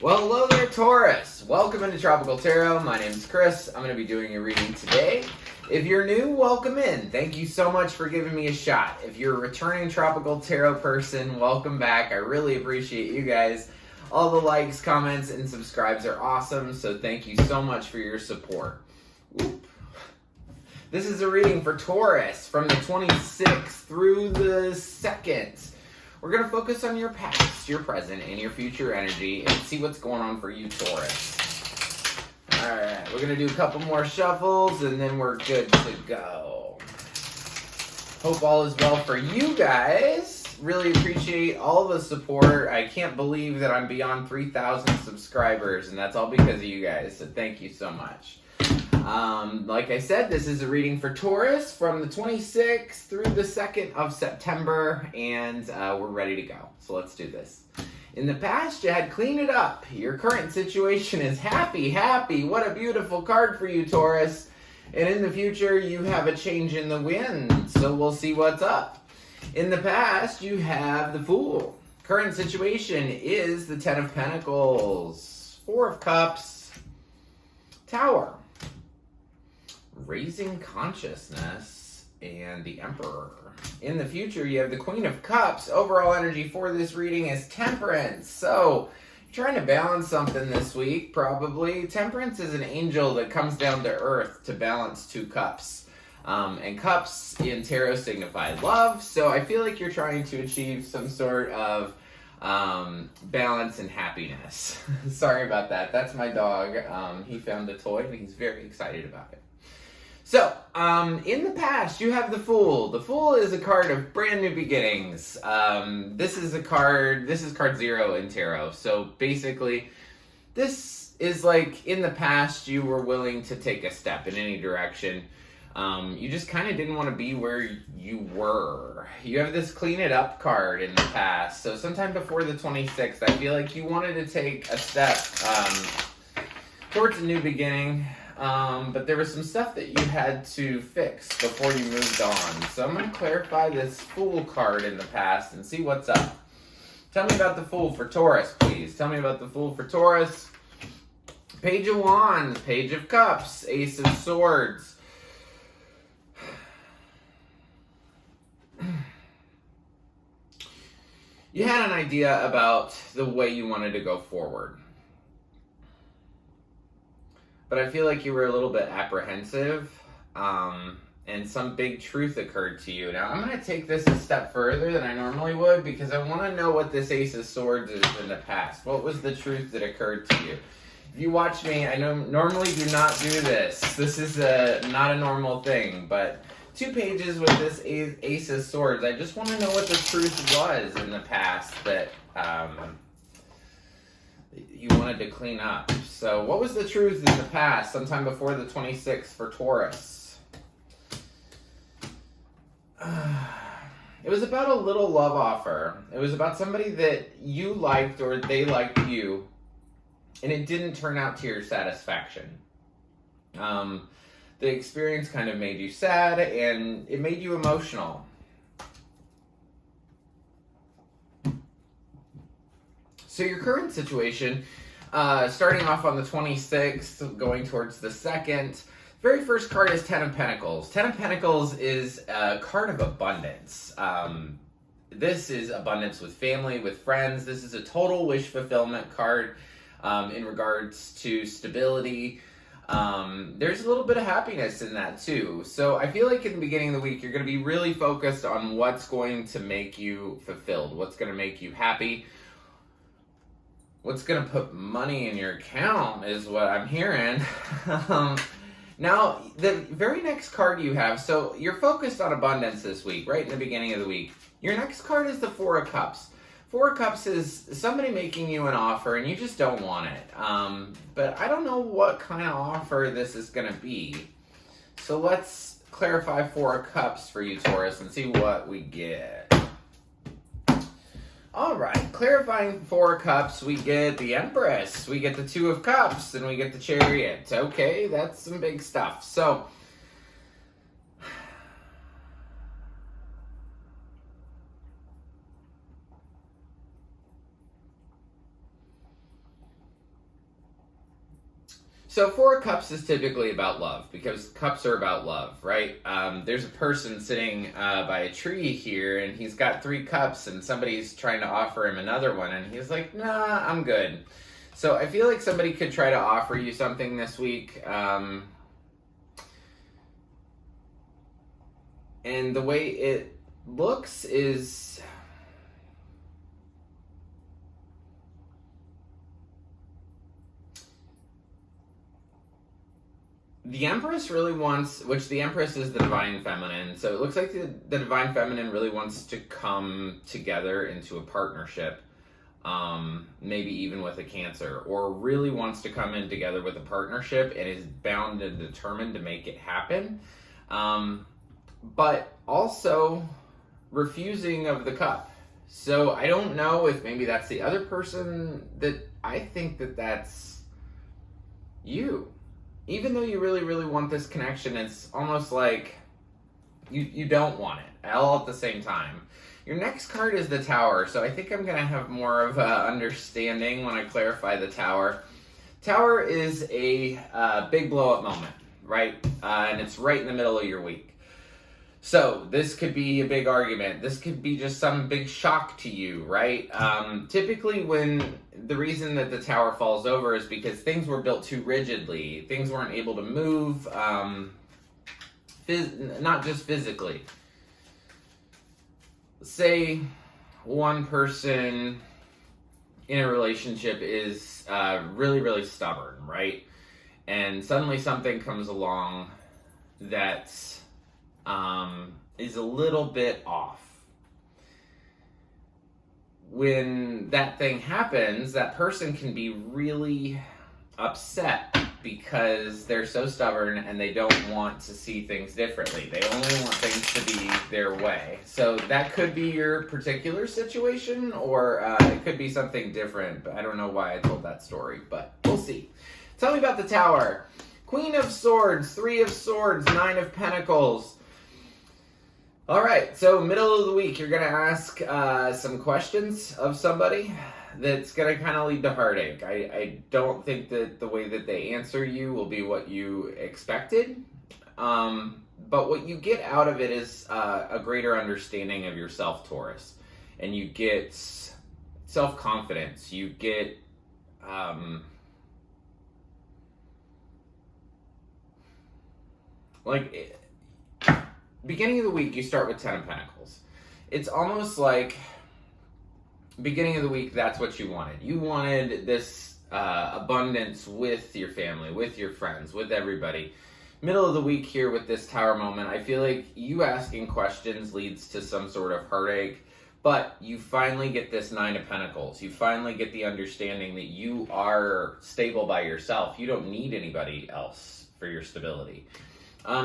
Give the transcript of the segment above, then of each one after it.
Well, hello there, Taurus. Welcome into Tropical Tarot. My name is Chris. I'm going to be doing a reading today. If you're new, welcome in. Thank you so much for giving me a shot. If you're a returning Tropical Tarot person, welcome back. I really appreciate you guys. All the likes, comments, and subscribes are awesome, so thank you so much for your support. Whoop. This is a reading for Taurus from the 26th through the 2nd. We're going to focus on your past, your present, and your future energy and see what's going on for you, Taurus. Alright, we're going to do a couple more shuffles and then we're good to go. Hope all is well for you guys. Really appreciate all the support. I can't believe that I'm beyond 3,000 subscribers, and that's all because of you guys, so thank you so much. Like I said, this is a reading for Taurus from the 26th through the 2nd of September, and we're ready to go. So let's do this. In the past, you had cleaned it up. Your current situation is happy. What a beautiful card for you, Taurus. And in the future, you have a change in the wind, so we'll see what's up. In the past, you have the Fool. Current situation is the Ten of Pentacles, Four of Cups, Tower, Raising Consciousness, and the Emperor. In the future, you have the Queen of Cups. Overall energy for this reading is Temperance. So, you're trying to balance something this week, probably. Temperance is an angel that comes down to earth to balance two cups. And cups in tarot signify love, so I feel like you're trying to achieve some sort of balance and happiness. Sorry about that. That's my dog. He found a toy and he's very excited about it. So, in the past, you have the Fool. The Fool is a card of brand new beginnings. This is card 0 in tarot. So basically, this is like in the past, you were willing to take a step in any direction. You just kind of didn't want to be where you were. You have this clean it up card in the past. So sometime before the 26th, I feel like you wanted to take a step towards a new beginning. But there was some stuff that you had to fix before you moved on. So I'm going to clarify this Fool card in the past and see what's up. Tell me about the Fool for Taurus, please. Tell me about the Fool for Taurus. Page of Wands, Page of Cups, Ace of Swords. You had an idea about the way you wanted to go forward. But I feel like you were a little bit apprehensive, and some big truth occurred to you. Now, I'm going to take this a step further than I normally would because I want to know what this Ace of Swords is in the past. What was the truth that occurred to you? If you watch me, I normally do not do this. This is not a normal thing, but 2 pages with this Ace of Swords. I just want to know what the truth was in the past that you wanted to clean up. So what was the truth in the past, sometime before the 26th for Taurus? It was about a little love offer. It was about somebody that you liked or they liked you, and it didn't turn out to your satisfaction. The experience kind of made you sad, and it made you emotional. So your current situation, starting off on the 26th, going towards the 2nd, very first card is Ten of Pentacles. Ten of Pentacles is a card of abundance. This is abundance with family, with friends. This is a total wish fulfillment card in regards to stability. There's a little bit of happiness in that too. So I feel like in the beginning of the week, you're going to be really focused on what's going to make you fulfilled, what's going to make you happy, what's going to put money in your account is what I'm hearing. Now, the very next card you have, so you're focused on abundance this week, right in the beginning of the week. Your next card is the Four of Cups. Four of Cups is somebody making you an offer and you just don't want it. But I don't know what kind of offer this is going to be. So let's clarify Four of Cups for you, Taurus, and see what we get. Alright, clarifying Four of Cups, we get the Empress, we get the Two of Cups, and we get the Chariot. Okay, that's some big stuff. So, So Four of Cups is typically about love, because cups are about love, right? There's a person sitting by a tree here, and he's got 3 cups, and somebody's trying to offer him another one, and he's like, nah, I'm good. So I feel like somebody could try to offer you something this week. And the way it looks is... the Empress really wants, which the Empress is the Divine Feminine, so it looks like the Divine Feminine really wants to come together into a partnership, maybe even with a Cancer, or really wants to come in together with a partnership and is bound and determined to make it happen, but also refusing of the cup. So I don't know if maybe that's the other person. That I think that that's you. Even though you really, really want this connection, it's almost like you don't want it, all at the same time. Your next card is the Tower, so I think I'm going to have more of an understanding when I clarify the Tower. Tower is a big blow-up moment, right? And it's right in the middle of your week. So this could be a big argument. This could be just some big shock to you, right? Typically when the reason that the Tower falls over is because things were built too rigidly. Things weren't able to move, not just physically. Say one person in a relationship is really, really stubborn, right? And suddenly something comes along that's is a little bit off. When that thing happens, that person can be really upset because they're so stubborn and they don't want to see things differently. They only want things to be their way. So that could be your particular situation, or it could be something different. But I don't know why I told that story, but we'll see. Tell me about the Tower. Queen of Swords, 3 of Swords, 9 of Pentacles. All right, so middle of the week, you're going to ask some questions of somebody that's going to kind of lead to heartache. I don't think that the way that they answer you will be what you expected, but what you get out of it is a greater understanding of yourself, Taurus, and you get self-confidence. You get beginning of the week, you start with 10 of Pentacles. It's almost like beginning of the week, that's what you wanted. You wanted this abundance with your family, with your friends, with everybody. Middle of the week here with this Tower moment, I feel like you asking questions leads to some sort of heartache, but you finally get this 9 of Pentacles. You finally get the understanding that you are stable by yourself. You don't need anybody else for your stability.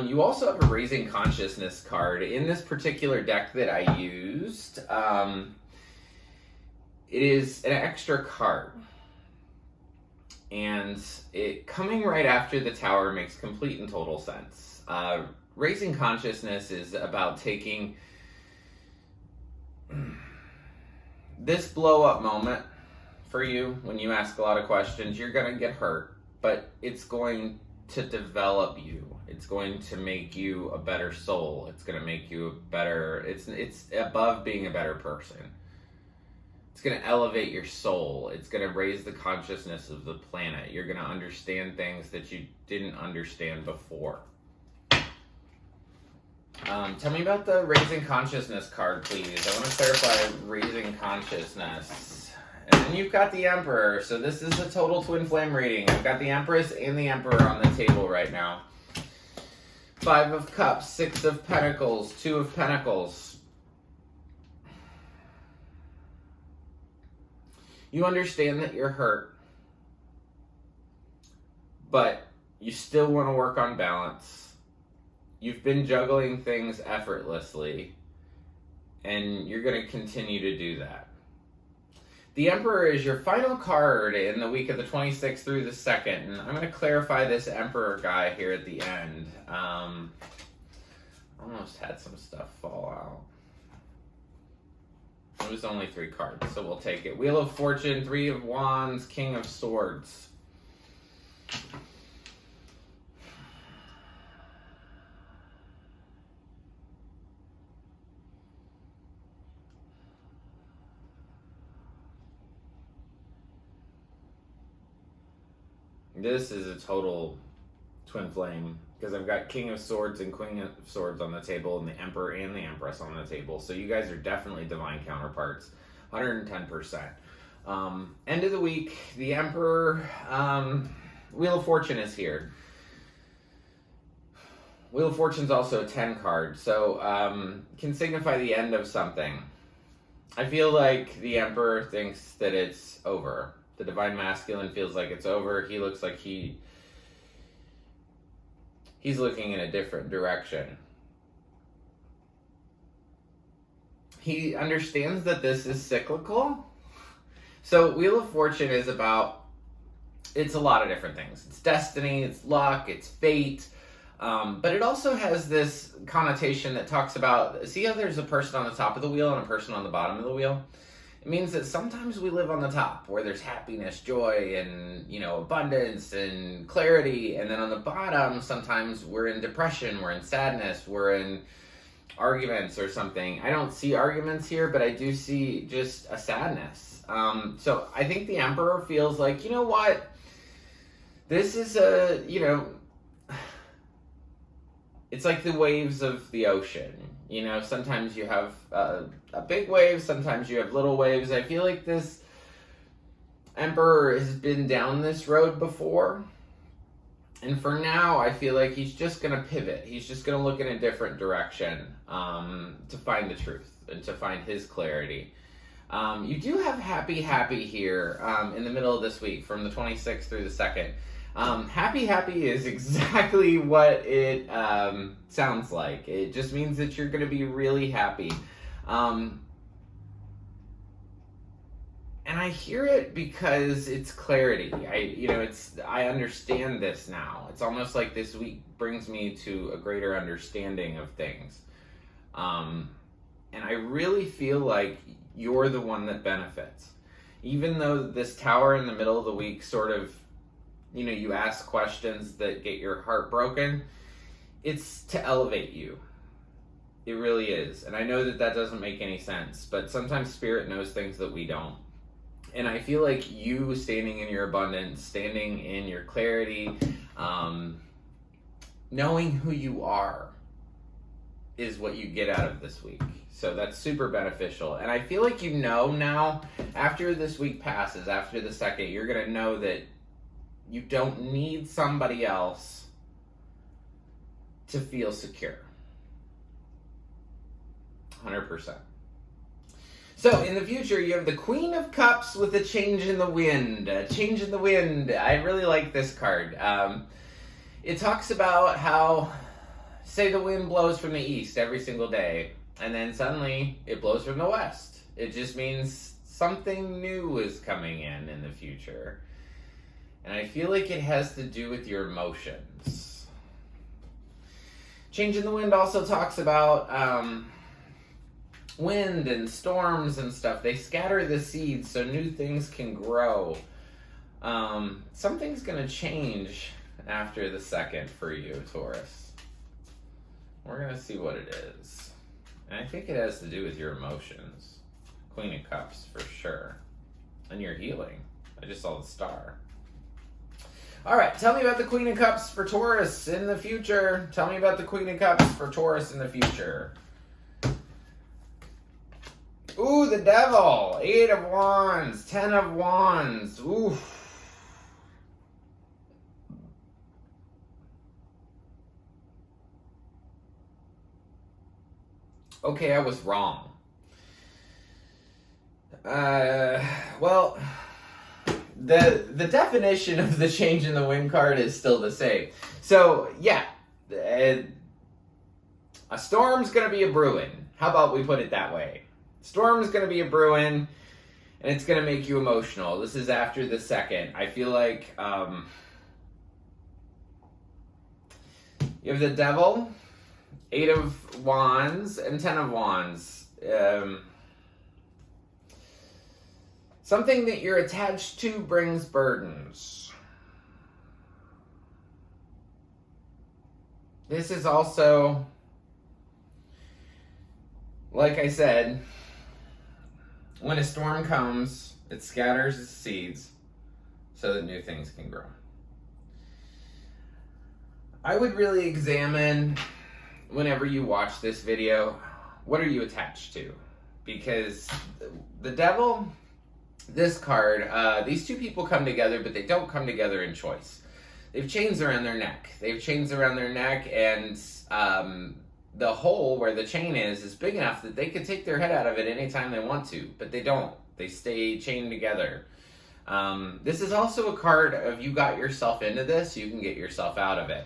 You also have a Raising Consciousness card. In this particular deck that I used, it is an extra card. And it coming right after the Tower makes complete and total sense. Raising Consciousness is about taking this blow-up moment for you. When you ask a lot of questions, you're going to get hurt, but it's going to develop you. It's going to make you a better soul. It's going to make you a better, it's above being a better person. It's going to elevate your soul. It's going to raise the consciousness of the planet. You're going to understand things that you didn't understand before. Tell me about the Raising Consciousness card, please. I want to clarify Raising Consciousness. And then you've got the Emperor. So this is a total twin flame reading. I've got the Empress and the Emperor on the table right now. 5 of Cups, 6 of Pentacles, 2 of Pentacles. You understand that you're hurt, but you still want to work on balance. You've been juggling things effortlessly, and you're going to continue to do that. The Emperor is your final card in the week of the 26th through the 2nd, and I'm going to clarify this Emperor guy here at the end. Almost had some stuff fall out. It was only 3 cards, so we'll take it. Wheel of Fortune, 3 of Wands, King of Swords. This is a total twin flame, because I've got King of Swords and Queen of Swords on the table, and the Emperor and the Empress on the table. So you guys are definitely divine counterparts, 110%. End of the week, the Emperor, Wheel of Fortune is here. Wheel of Fortune's also a 10 card, so can signify the end of something. I feel like the Emperor thinks that it's over. The Divine Masculine feels like it's over. He looks like he's looking in a different direction. He understands that this is cyclical. So Wheel of Fortune is about, it's a lot of different things. It's destiny, it's luck, it's fate. But it also has this connotation that talks about, see how there's a person on the top of the wheel and a person on the bottom of the wheel? It means that sometimes we live on the top, where there's happiness, joy, and, abundance and clarity. And then on the bottom, sometimes we're in depression, we're in sadness, we're in arguments or something. I don't see arguments here, but I do see just a sadness. So I think the Emperor feels like, you know what? This is it's like the waves of the ocean. Sometimes you have a big wave, sometimes you have little waves. I feel like this Emperor has been down this road before. And for now, I feel like he's just going to pivot. He's just going to look in a different direction to find the truth and to find his clarity. You do have happy here in the middle of this week, from the 26th through the 2nd. Happy is exactly what it sounds like. It just means that you're going to be really happy. And I hear it because it's clarity. I understand this now. It's almost like this week brings me to a greater understanding of things. And I really feel like you're the one that benefits. Even though this Tower in the middle of the week sort of, you ask questions that get your heart broken, it's to elevate you. It really is. And I know that doesn't make any sense, but sometimes Spirit knows things that we don't. And I feel like you standing in your abundance, standing in your clarity, knowing who you are is what you get out of this week. So that's super beneficial. And I feel like now, after this week passes, after the 2nd, you're going to know that you don't need somebody else to feel secure. 100%. So, in the future, you have the Queen of Cups with a change in the wind. A change in the wind. I really like this card. It talks about how, say the wind blows from the east every single day, and then suddenly it blows from the west. It just means something new is coming in the future. And I feel like it has to do with your emotions. Change in the wind also talks about wind and storms and stuff. They scatter the seeds so new things can grow. Something's going to change after the 2nd for you, Taurus. We're going to see what it is. And I think it has to do with your emotions. Queen of Cups, for sure. And your healing. I just saw the star. All right, tell me about the Queen of Cups for Taurus in the future. Tell me about the Queen of Cups for Taurus in the future. Ooh, the Devil. 8 of Wands. 10 of Wands. Ooh. Okay, I was wrong. Well, the definition of the change in the wind card is still the same. So, yeah, a storm's going to be a brewing. How about we put it that way? Storm's going to be a brewing, and it's going to make you emotional. This is after the 2nd. I feel like you have the Devil, 8 of Wands, and 10 of Wands. Something that you're attached to brings burdens. This is also, like I said, when a storm comes, it scatters its seeds so that new things can grow. I would really examine, whenever you watch this video, what are you attached to? Because the Devil, this card, these two people come together, but they don't come together in choice. They've chains around their neck. They've chains around their neck, and the hole where the chain is big enough that they could take their head out of it anytime they want to, but they don't. They stay chained together. This is also a card of you got yourself into this, you can get yourself out of it.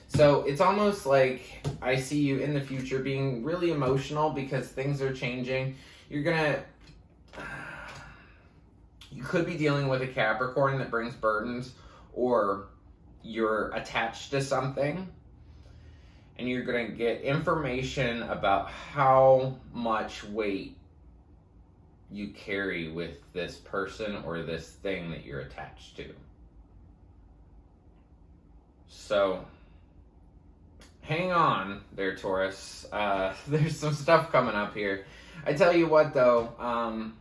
So it's almost like I see you in the future being really emotional because things are changing. You could be dealing with a Capricorn that brings burdens, or you're attached to something and you're going to get information about how much weight you carry with this person or this thing that you're attached to. So hang on there, Taurus. There's some stuff coming up here. I tell you what, though,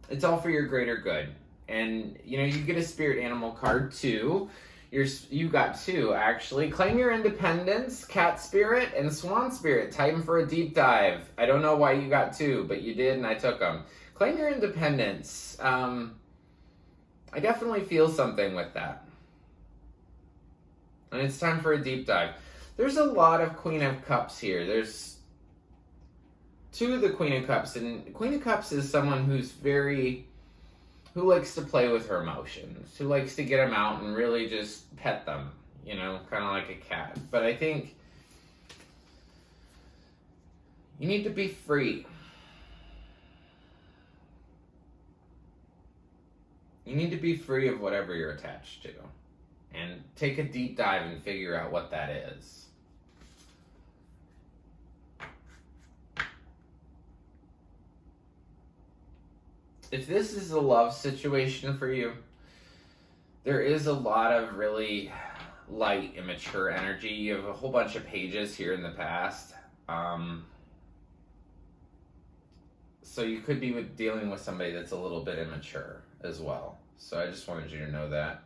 it's all for your greater good. And, you know, you get a spirit animal card, too. You got two, actually. Claim your independence, cat spirit, and swan spirit. Time for a deep dive. I don't know why you got two, but you did, and I took them. Claim your independence. I definitely feel something with that. And it's time for a deep dive. There's a lot of Queen of Cups here. There's two of the Queen of Cups, and Queen of Cups is someone who likes to play with her emotions, who likes to get them out and really just pet them, you know, kind of like a cat. But I think you need to be free. You need to be free of whatever you're attached to and take a deep dive and figure out what that is. If this is a love situation for you, there is a lot of really light, immature energy. You have a whole bunch of pages here in the past. So you could be dealing with somebody that's a little bit immature as well. So I just wanted you to know that.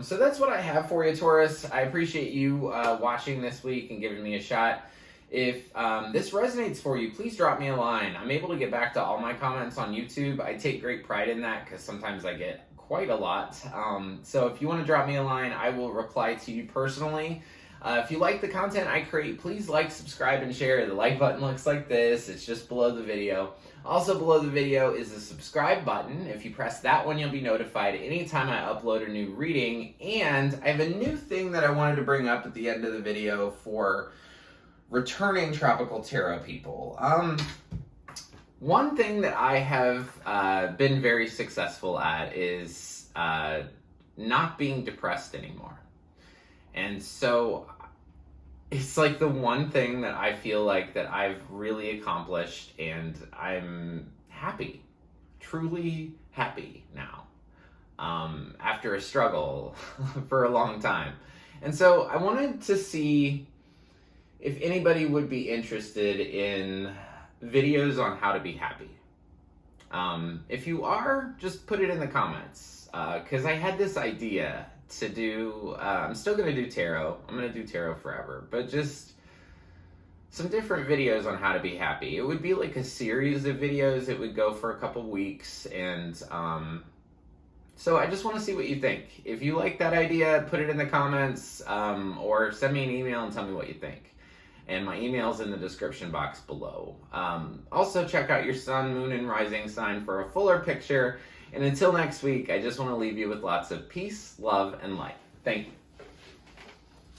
So that's what I have for you, Taurus. I appreciate you watching this week and giving me a shot. If this resonates for you, please drop me a line. I'm able to get back to all my comments on YouTube. I take great pride in that because sometimes I get quite a lot. So if you want to drop me a line, I will reply to you personally. If you like the content I create, please like, subscribe, and share. The like button looks like this. It's just below the video. Also below the video is the subscribe button. If you press that one, you'll be notified anytime I upload a new reading. And I have a new thing that I wanted to bring up at the end of the video for returning Tropical Tarot people. One thing that I have been very successful at is not being depressed anymore. And so it's like the one thing that I feel like that I've really accomplished, and I'm happy, truly happy now, after a struggle for a long time. And so I wanted to see if anybody would be interested in videos on how to be happy. If you are, just put it in the comments, because I had this idea to do, I'm still going to do tarot. I'm going to do tarot forever, but just some different videos on how to be happy. It would be like a series of videos. It would go for a couple weeks, and so I just want to see what you think. If you like that idea, put it in the comments, or send me an email and tell me what you think. And my email's in the description box below. Also, check out your sun, moon, and rising sign for a fuller picture. And until next week, I just want to leave you with lots of peace, love, and light. Thank you.